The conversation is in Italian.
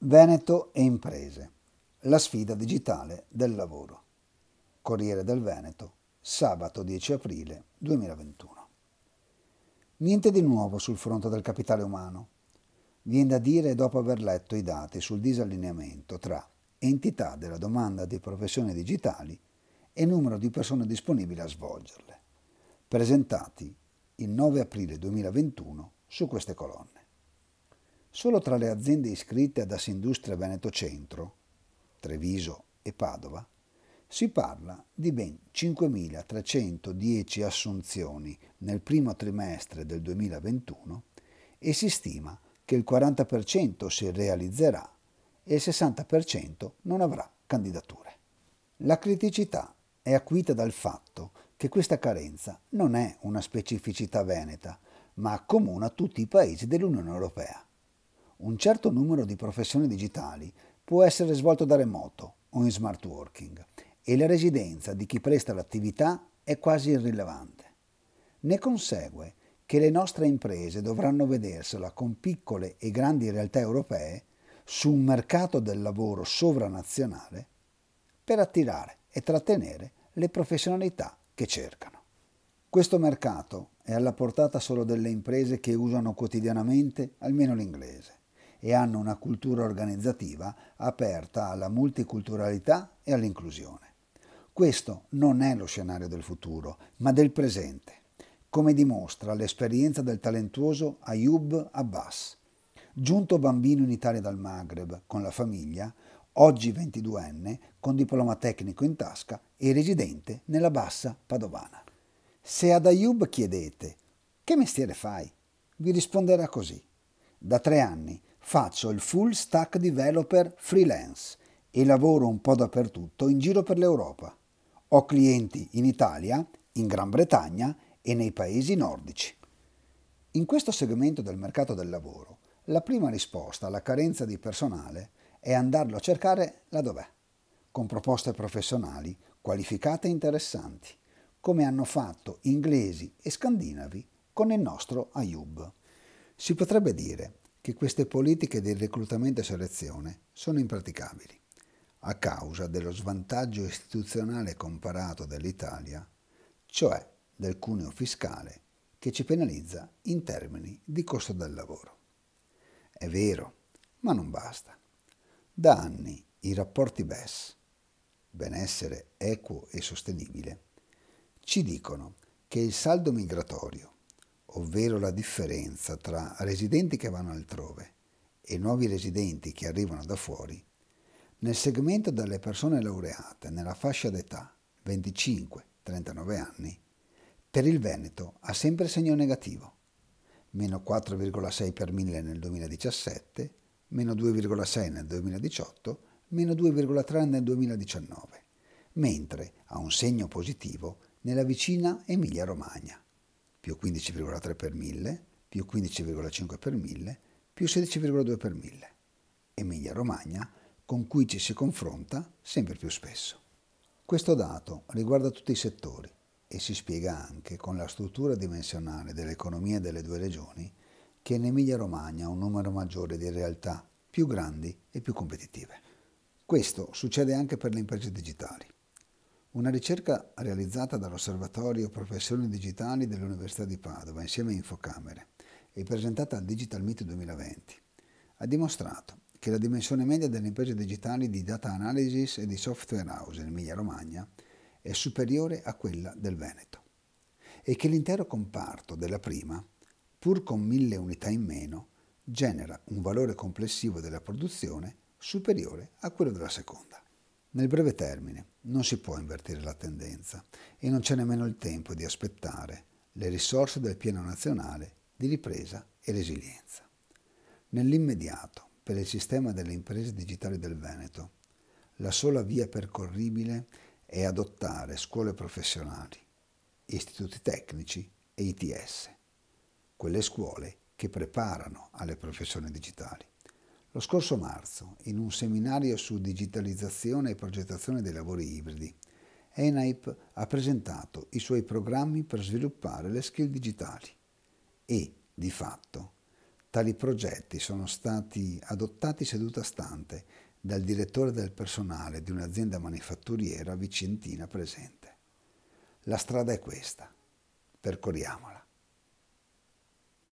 Veneto e imprese. La sfida digitale del lavoro. Corriere del Veneto, sabato 10 aprile 2021. Niente di nuovo sul fronte del capitale umano. Viene da dire dopo aver letto i dati sul disallineamento tra entità della domanda di professioni digitali e numero di persone disponibili a svolgerle, presentati il 9 aprile 2021 su queste colonne. Solo tra le aziende iscritte ad Assindustria Veneto Centro, Treviso e Padova, si parla di ben 5.310 assunzioni nel primo trimestre del 2021 e si stima che il 40% si realizzerà e il 60% non avrà candidature. La criticità è acuita dal fatto che questa carenza non è una specificità veneta, ma accomuna tutti i paesi dell'Unione Europea. Un certo numero di professioni digitali può essere svolto da remoto o in smart working e la residenza di chi presta l'attività è quasi irrilevante. Ne consegue che le nostre imprese dovranno vedersela con piccole e grandi realtà europee su un mercato del lavoro sovranazionale per attirare e trattenere le professionalità che cercano. Questo mercato è alla portata solo delle imprese che usano quotidianamente almeno l'inglese e hanno una cultura organizzativa aperta alla multiculturalità e all'inclusione. Questo non è lo scenario del futuro, ma del presente, come dimostra l'esperienza del talentuoso Ayoub Abbas, giunto bambino in Italia dal Maghreb con la famiglia, oggi 22enne, con diploma tecnico in tasca e residente nella bassa padovana. Se ad Ayoub chiedete «Che mestiere fai?», vi risponderà così: «Da 3 anni faccio il full stack developer freelance e lavoro un po' dappertutto in giro per l'Europa. Ho clienti in Italia, in Gran Bretagna e nei paesi nordici». In questo segmento del mercato del lavoro, la prima risposta alla carenza di personale è andarlo a cercare là dov'è, con proposte professionali qualificate e interessanti, come hanno fatto inglesi e scandinavi con il nostro Ayoub. Si potrebbe dire che queste politiche di reclutamento e selezione sono impraticabili, a causa dello svantaggio istituzionale comparato dell'Italia, cioè del cuneo fiscale che ci penalizza in termini di costo del lavoro. È vero, ma non basta. Da anni i rapporti BES, benessere equo e sostenibile, ci dicono che il saldo migratorio, ovvero la differenza tra residenti che vanno altrove e nuovi residenti che arrivano da fuori, nel segmento delle persone laureate nella fascia d'età 25-39 anni, per il Veneto ha sempre segno negativo, meno 4,6 per mille nel 2017, meno 2,6 nel 2018, meno 2,3 nel 2019, mentre ha un segno positivo nella vicina Emilia-Romagna, più 15,3 per mille, più 15,5 per mille, più 16,2 per mille. Emilia-Romagna con cui ci si confronta sempre più spesso. Questo dato riguarda tutti i settori e si spiega anche con la struttura dimensionale dell'economia delle due regioni che in Emilia-Romagna ha un numero maggiore di realtà più grandi e più competitive. Questo succede anche per le imprese digitali. Una ricerca realizzata dall'Osservatorio Professioni Digitali dell'Università di Padova insieme a Infocamere e presentata al Digital Meet 2020 ha dimostrato che la dimensione media delle imprese digitali di data analysis e di software house in Emilia-Romagna è superiore a quella del Veneto e che l'intero comparto della prima, pur con 1.000 unità in meno, genera un valore complessivo della produzione superiore a quello della seconda. Nel breve termine non si può invertire la tendenza e non c'è nemmeno il tempo di aspettare le risorse del Piano Nazionale di Ripresa e Resilienza. Nell'immediato, per il sistema delle imprese digitali del Veneto, la sola via percorribile è adottare scuole professionali, istituti tecnici e ITS, quelle scuole che preparano alle professioni digitali. Lo scorso marzo, in un seminario su digitalizzazione e progettazione dei lavori ibridi, ENAIP ha presentato i suoi programmi per sviluppare le skill digitali e, di fatto, Tali progetti sono stati adottati seduta stante dal direttore del personale di un'azienda manifatturiera vicentina presente. La strada è questa, percorriamola.